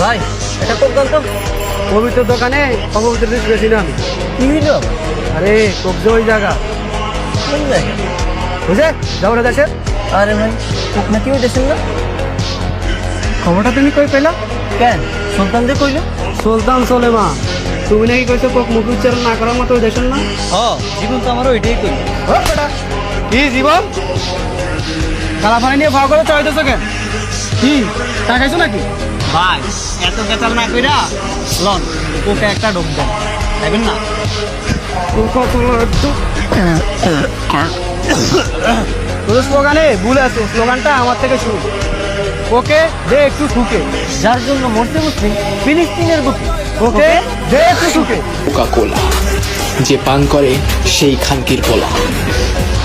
ভাই এটা কোক দাম তো। পবিত্র দোকানে অপবিত্র জিনিস বেশি না আমি। কি হইলো? আরে কোক যে ওই জায়গা কোন জায়গা? বুঝে যাও না দেশে। আরে ভাই কোক নাকি ওই দেশের না? খবরটা তুমি কই পেলা? কেন সুলতান যে কইলো? সুলতান সোলেমা, তুমি নাকি কইছো কোক মুখ উচ্চারণ না করার মতো ওই দেশের না? জীবন তো আমারও ওইটাই কইলো। ও বেটা, কি জীবন কালা পানি নিয়ে ভাও করে চাইতেছো কেন? কি তা খাইছো নাকি? ভাই এত কেচাল না কইরা লন কোকে একটা ডোব দেন, খাইবেন না? তোর স্লোগানে ভুল আছে, স্লোগানটা আমার থেকে শুরু। ওকে দে একটু ঠুকে, যার জন্য মরতে মুসলিম ফিলিস্তিনের বুকে। ওকে দে একটু ঠুকে। কোকা কোলা, যে পান করে সেই খানকির পোলা।